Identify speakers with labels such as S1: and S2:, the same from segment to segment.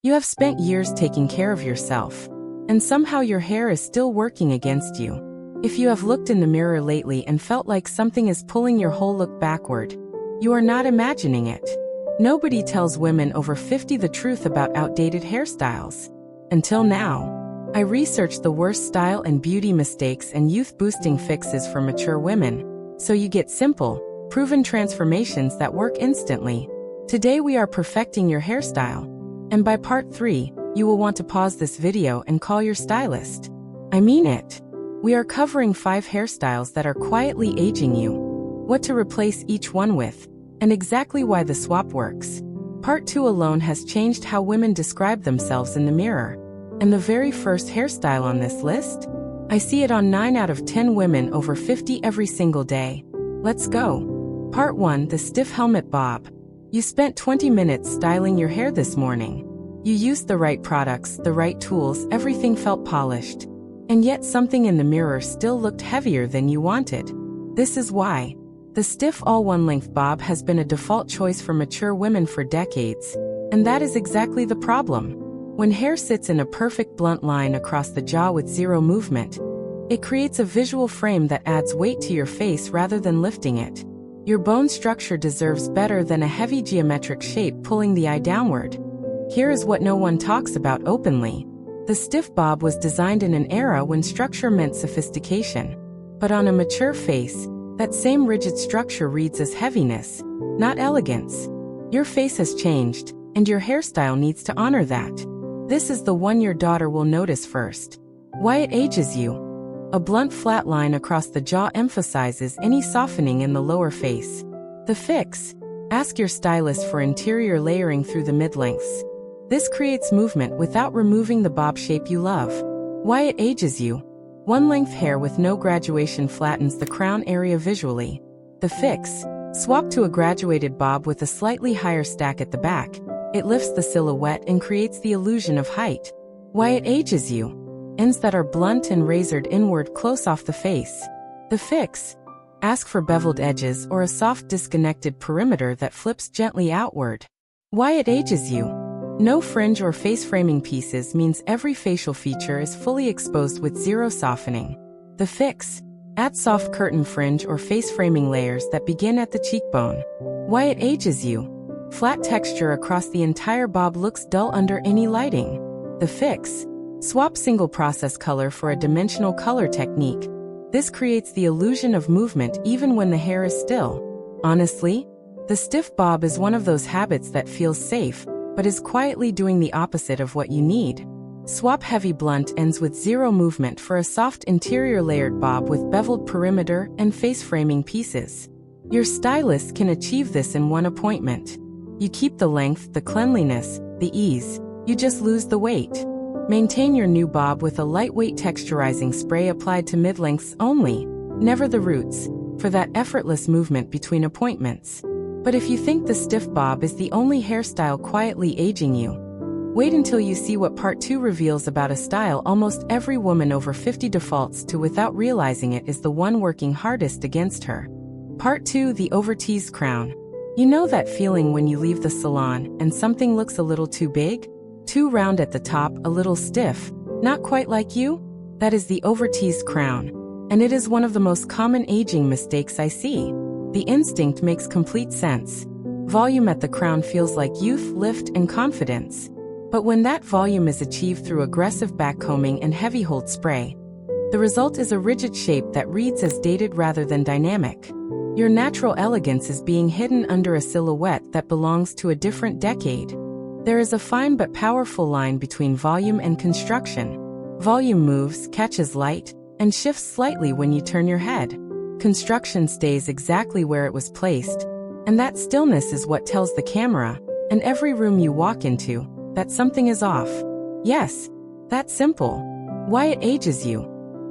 S1: You have spent years taking care of yourself, and somehow your hair is still working against you. If you have looked in the mirror lately and felt like something is pulling your whole look backward, you are not imagining it. Nobody tells women over 50 the truth about outdated hairstyles. Until now. I researched the worst style and beauty mistakes and youth-boosting fixes for mature women, so you get simple, proven transformations that work instantly. Today we are perfecting your hairstyle, and by part 3, you will want to pause this video and call your stylist. I mean it. We are covering 5 hairstyles that are quietly aging you, what to replace each one with, and exactly why the swap works. Part 2 alone has changed how women describe themselves in the mirror. And the very first hairstyle on this list? I see it on 9 out of 10 women over 50 every single day. Let's go. Part 1, the stiff helmet bob. You spent 20 minutes styling your hair this morning. You used the right products, the right tools, everything felt polished. And yet something in the mirror still looked heavier than you wanted. This is why. The stiff all-one-length bob has been a default choice for mature women for decades. And that is exactly the problem. When hair sits in a perfect blunt line across the jaw with zero movement, it creates a visual frame that adds weight to your face rather than lifting it. Your bone structure deserves better than a heavy geometric shape pulling the eye downward. Here is what no one talks about openly. The stiff bob was designed in an era when structure meant sophistication. But on a mature face, that same rigid structure reads as heaviness, not elegance. Your face has changed, and your hairstyle needs to honor that. This is the one your daughter will notice first. Why it ages you. A blunt flat line across the jaw emphasizes any softening in the lower face. The fix. Ask your stylist for interior layering through the mid-lengths. This creates movement without removing the bob shape you love. Why it ages you. One-length hair with no graduation flattens the crown area visually. The fix. Swap to a graduated bob with a slightly higher stack at the back. It lifts the silhouette and creates the illusion of height. Why it ages you. Ends that are blunt and razored inward close off the face. The fix. Ask for beveled edges or a soft disconnected perimeter that flips gently outward. Why it ages you. No fringe or face framing pieces means every facial feature is fully exposed with zero softening. The fix. Add soft curtain fringe or face framing layers that begin at the cheekbone. Why it ages you. Flat texture across the entire bob looks dull under any lighting. The fix. Swap single process color for a dimensional color technique. This creates the illusion of movement even when the hair is still. Honestly, the stiff bob is one of those habits that feels safe, but is quietly doing the opposite of what you need. Swap heavy blunt ends with zero movement for a soft interior layered bob with beveled perimeter and face framing pieces. Your stylist can achieve this in one appointment. You keep the length, the cleanliness, the ease, you just lose the weight. Maintain your new bob with a lightweight texturizing spray applied to mid-lengths only, never the roots, for that effortless movement between appointments. But if you think the stiff bob is the only hairstyle quietly aging you, wait until you see what part 2 reveals about a style almost every woman over 50 defaults to without realizing it is the one working hardest against her. Part 2, the over-teased crown. You know that feeling when you leave the salon and something looks a little too big? Too round at the top, a little stiff, not quite like you? That is the over-teased crown. And it is one of the most common aging mistakes I see. The instinct makes complete sense. Volume at the crown feels like youth, lift, and confidence. But when that volume is achieved through aggressive backcombing and heavy hold spray, the result is a rigid shape that reads as dated rather than dynamic. Your natural elegance is being hidden under a silhouette that belongs to a different decade. There is a fine but powerful line between volume and construction. Volume moves, catches light, and shifts slightly when you turn your head. Construction stays exactly where it was placed, and that stillness is what tells the camera, and every room you walk into, that something is off. Yes, that's simple. Why it ages you.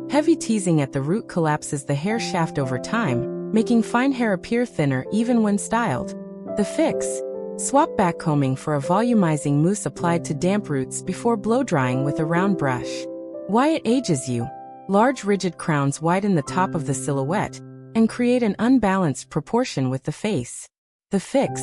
S1: Heavy teasing at the root collapses the hair shaft over time, making fine hair appear thinner even when styled. The fix. Swap backcombing for a volumizing mousse applied to damp roots before blow-drying with a round brush. Why it ages you. Large rigid crowns widen the top of the silhouette and create an unbalanced proportion with the face. The fix.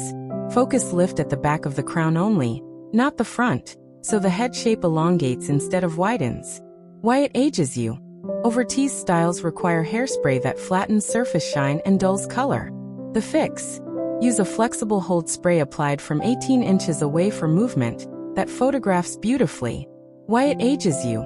S1: Focus lift at the back of the crown only, not the front. so the head shape elongates instead of widens. Why it ages you. Overteased styles require hairspray that flattens surface shine and dulls color. The fix. Use a flexible hold spray applied from 18 inches away for movement that photographs beautifully. Why it ages you.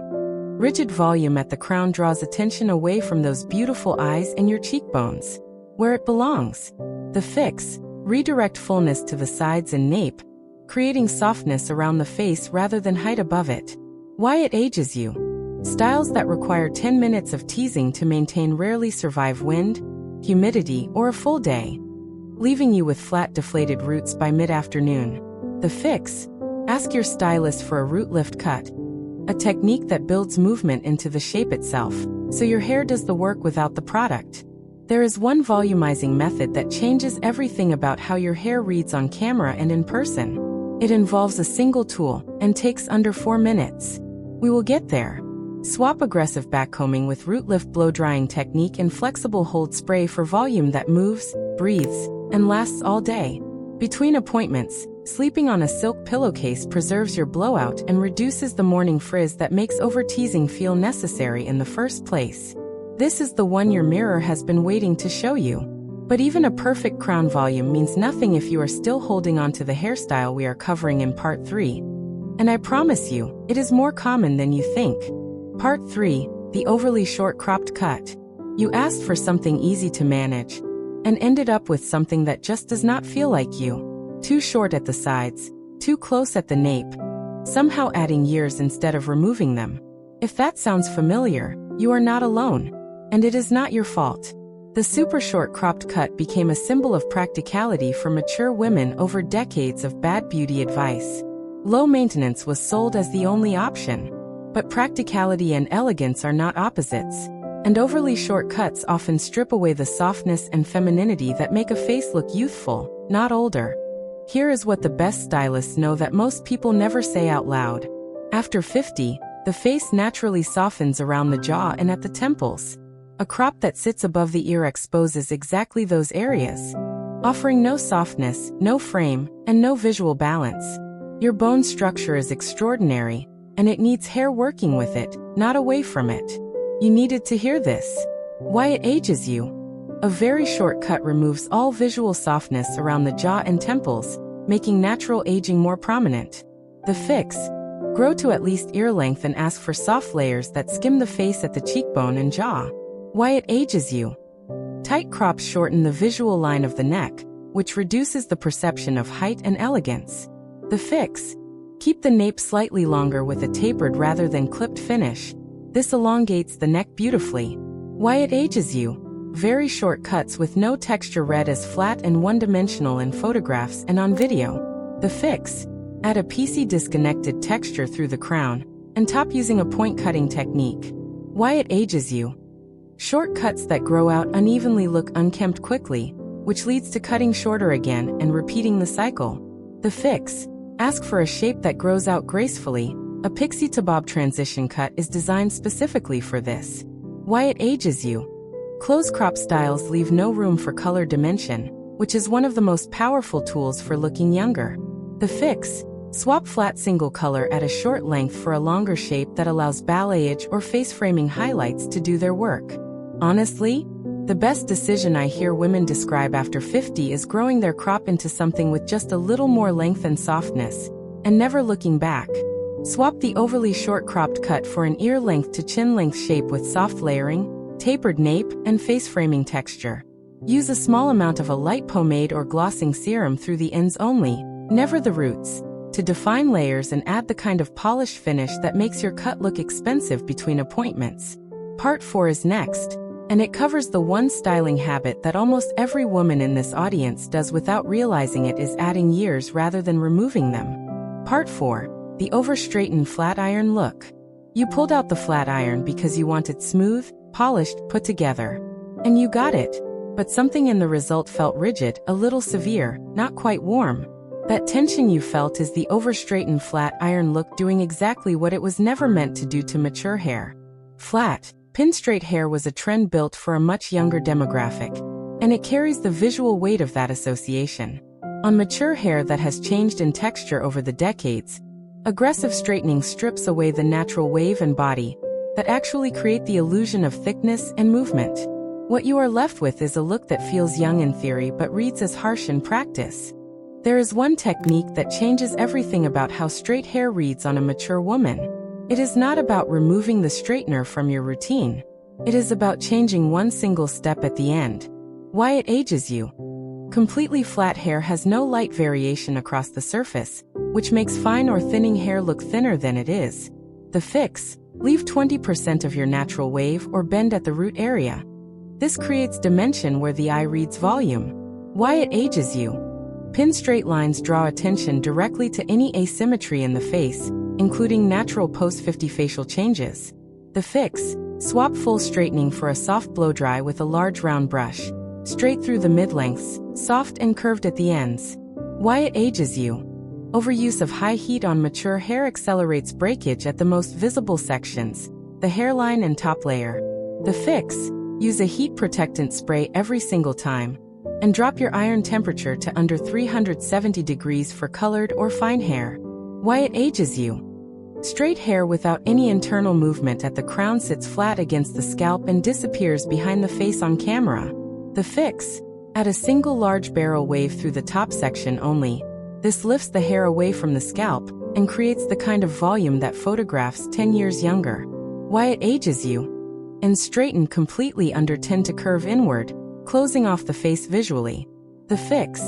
S1: Rigid volume at the crown draws attention away from those beautiful eyes and your cheekbones, where it belongs. The fix. Redirect fullness to the sides and nape, creating softness around the face rather than height above it. Why it ages you. Styles that require 10 minutes of teasing to maintain rarely survive wind, humidity, or a full day, leaving you with flat deflated roots by mid-afternoon. The fix. Ask your stylist for a root lift cut, a technique that builds movement into the shape itself, so your hair does the work without the product. There is one volumizing method that changes everything about how your hair reads on camera and in person. It involves a single tool and takes under 4 minutes. We will get there. Swap aggressive backcombing with root lift blow drying technique and flexible hold spray for volume that moves, breathes, and lasts all day. Between appointments, sleeping on a silk pillowcase preserves your blowout and reduces the morning frizz that makes over-teasing feel necessary in the first place. This is the one your mirror has been waiting to show you. But even a perfect crown volume means nothing if you are still holding on to the hairstyle we are covering in Part 3. And I promise you, it is more common than you think. Part 3, the overly short cropped cut. You asked for something easy to manage, and ended up with something that just does not feel like you. Too short at the sides, too close at the nape, somehow adding years instead of removing them. If that sounds familiar, you are not alone. And it is not your fault. The super short cropped cut became a symbol of practicality for mature women over decades of bad beauty advice. Low maintenance was sold as the only option. But practicality and elegance are not opposites. And overly short cuts often strip away the softness and femininity that make a face look youthful, not older. Here is what the best stylists know that most people never say out loud. After 50, the face naturally softens around the jaw and at the temples. A crop that sits above the ear exposes exactly those areas, offering no softness, no frame, and no visual balance. Your bone structure is extraordinary, and it needs hair working with it, not away from it. You needed to hear this. Why it ages you. A very short cut removes all visual softness around the jaw and temples, making natural aging more prominent. The fix. Grow to at least ear length and ask for soft layers that skim the face at the cheekbone and jaw. Why it ages you. Tight crops shorten the visual line of the neck, which reduces the perception of height and elegance. The fix. Keep the nape slightly longer with a tapered rather than clipped finish. This elongates the neck beautifully. Why it ages you. Very short cuts with no texture read as flat and one-dimensional in photographs and on video. The fix. Add a piecey disconnected texture through the crown, and top using a point cutting technique. Why it ages you. Short cuts that grow out unevenly look unkempt quickly, which leads to cutting shorter again and repeating the cycle. The fix. Ask for a shape that grows out gracefully. A pixie to bob transition cut is designed specifically for this. Why it ages you. Close crop styles leave no room for color dimension, which is one of the most powerful tools for looking younger. The fix. Swap flat single color at a short length for a longer shape that allows balayage or face framing highlights to do their work. Honestly, the best decision I hear women describe after 50 is growing their crop into something with just a little more length and softness, and never looking back. Swap the overly short cropped cut for an ear length to chin length shape with soft layering, tapered nape, and face framing texture. Use a small amount of a light pomade or glossing serum through the ends only, never the roots, to define layers and add the kind of polished finish that makes your cut look expensive between appointments. Part 4 is next, and it covers the one styling habit that almost every woman in this audience does without realizing it is adding years rather than removing them. Part 4, the over-straightened flat iron look. You pulled out the flat iron because you wanted smooth, polished, put together. And you got it. But something in the result felt rigid, a little severe, not quite warm. That tension you felt is the over-straightened flat iron look doing exactly what it was never meant to do to mature hair. Flat, pin-straight hair was a trend built for a much younger demographic, and it carries the visual weight of that association. On mature hair that has changed in texture over the decades, Aggressive straightening strips away the natural wave and body that actually create the illusion of thickness and movement. What you are left with is a look that feels young in theory but reads as harsh in practice. There is one technique that changes everything about how straight hair reads on a mature woman. It is not about removing the straightener from your routine. It is about changing one single step at the end. Why it ages you. Completely flat hair has no light variation across the surface, which makes fine or thinning hair look thinner than it is. The fix: leave 20% of your natural wave or bend at the root area. This creates dimension where the eye reads volume. Why it ages you. Pin straight lines draw attention directly to any asymmetry in the face, including natural post-50 facial changes. The fix: swap full straightening for a soft blow-dry with a large round brush. Straight through the mid-lengths, soft and curved at the ends. Why it ages you. Overuse of high heat on mature hair accelerates breakage at the most visible sections, the hairline and top layer. The fix: use a heat protectant spray every single time, and drop your iron temperature to under 370 degrees for colored or fine hair. Why it ages you. Straight hair without any internal movement at the crown sits flat against the scalp and disappears behind the face on camera. The fix: add a single large barrel wave through the top section only. This lifts the hair away from the scalp and creates the kind of volume that photographs 10 years younger. Why it ages you. And straighten completely under 10 to curve inward, closing off the face visually. The fix: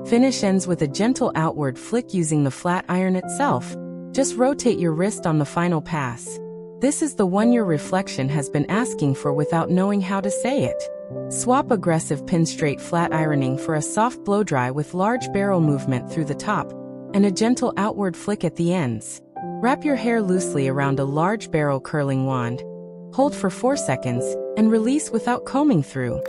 S1: finish ends with a gentle outward flick using the flat iron itself. Just rotate your wrist on the final pass. This is the one your reflection has been asking for without knowing how to say it. Swap aggressive pin straight flat ironing for a soft blow dry with large barrel movement through the top and a gentle outward flick at the ends. Wrap your hair loosely around a large barrel curling wand. Hold for 4 seconds and release without combing through.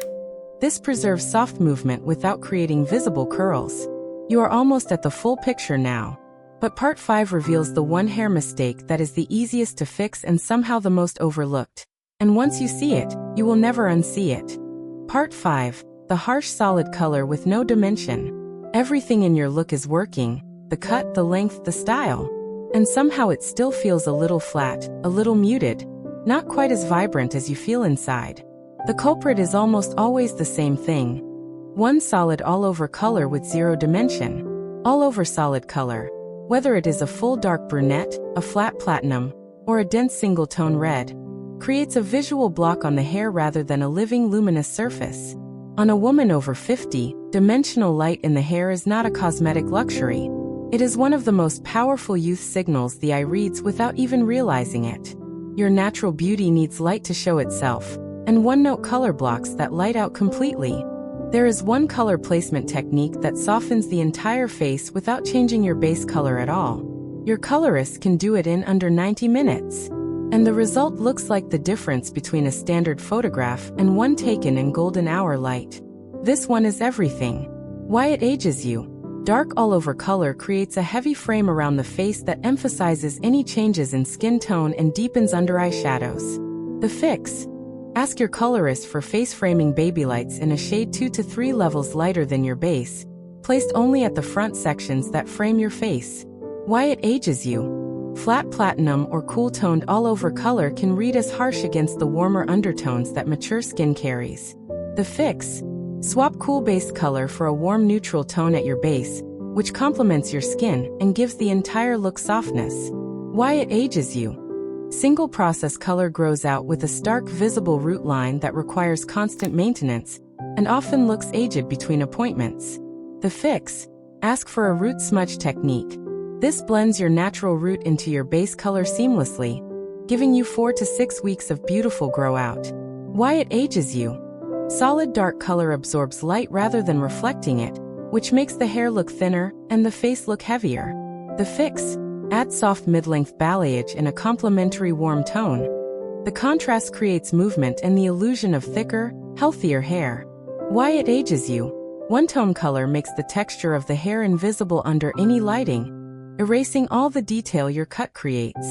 S1: This preserves soft movement without creating visible curls. You are almost at the full picture now. But part 5 reveals the one hair mistake that is the easiest to fix and somehow the most overlooked. And once you see it, you will never unsee it. Part 5. The harsh solid color with no dimension. Everything in your look is working, the cut, the length, the style. And somehow it still feels a little flat, a little muted, not quite as vibrant as you feel inside. The culprit is almost always the same thing. One solid all-over color with zero dimension. All-over solid color. Whether it is a full dark brunette, a flat platinum, or a dense single-tone red, creates a visual block on the hair rather than a living luminous surface. On a woman over 50, dimensional light in the hair is not a cosmetic luxury. It is one of the most powerful youth signals the eye reads without even realizing it. Your natural beauty needs light to show itself, and one-note color blocks that light out completely. There is one color placement technique that softens the entire face without changing your base color at all. Your colorist can do it in under 90 minutes. And the result looks like the difference between a standard photograph and one taken in golden hour light. This one is everything. Why it ages you. Dark all-over color creates a heavy frame around the face that emphasizes any changes in skin tone and deepens under-eye shadows. The fix: ask your colorist for face framing baby lights in a shade 2 to 3 levels lighter than your base, placed only at the front sections that frame your face. Why it ages you. Flat platinum or cool-toned all-over color can read as harsh against the warmer undertones that mature skin carries. The fix: swap cool base color for a warm neutral tone at your base, which complements your skin and gives the entire look softness. Why it ages you. Single process color grows out with a stark visible root line that requires constant maintenance and often looks aged between appointments. The fix: ask for a root smudge technique. This blends your natural root into your base color seamlessly, giving you 4 to 6 weeks of beautiful grow out. Why it ages you. Solid dark color absorbs light rather than reflecting it, which makes the hair look thinner and the face look heavier. The fix: add soft mid-length balayage in a complementary warm tone. The contrast creates movement and the illusion of thicker, healthier hair. Why it ages you. One-tone color makes the texture of the hair invisible under any lighting, erasing all the detail your cut creates.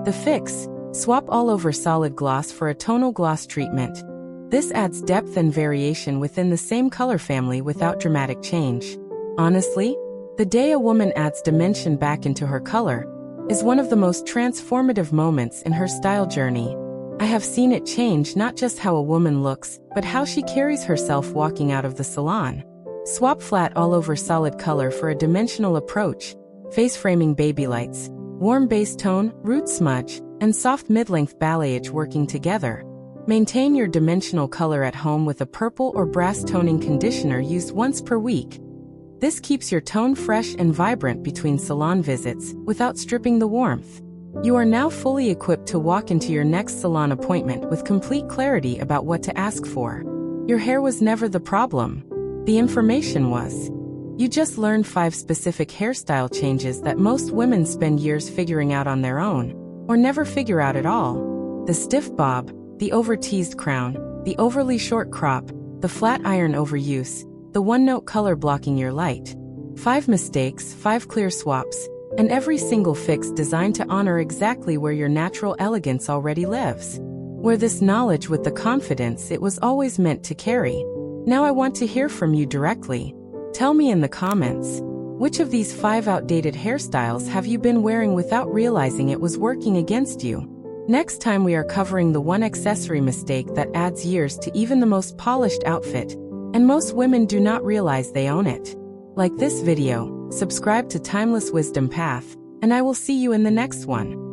S1: The fix: swap all-over solid gloss for a tonal gloss treatment. This adds depth and variation within the same color family without dramatic change. Honestly, the day a woman adds dimension back into her color, is one of the most transformative moments in her style journey. I have seen it change not just how a woman looks, but how she carries herself walking out of the salon. Swap flat all over solid color for a dimensional approach, face framing baby lights, warm base tone, root smudge, and soft mid-length balayage working together. Maintain your dimensional color at home with a purple or brass toning conditioner used once per week. This keeps your tone fresh and vibrant between salon visits without stripping the warmth. You are now fully equipped to walk into your next salon appointment with complete clarity about what to ask for. Your hair was never the problem. The information was. You just learned 5 specific hairstyle changes that most women spend years figuring out on their own, or never figure out at all. The stiff bob, the over-teased crown, the overly short crop, the flat iron overuse, the one-note color blocking your light. 5 mistakes, 5 clear swaps, and every single fix designed to honor exactly where your natural elegance already lives. Wear this knowledge with the confidence it was always meant to carry. Now I want to hear from you directly. Tell me in the comments, which of these 5 outdated hairstyles have you been wearing without realizing it was working against you? Next time we are covering the one accessory mistake that adds years to even the most polished outfit, and most women do not realize they own it. Like this video, subscribe to Timeless Wisdom Path, and I will see you in the next one.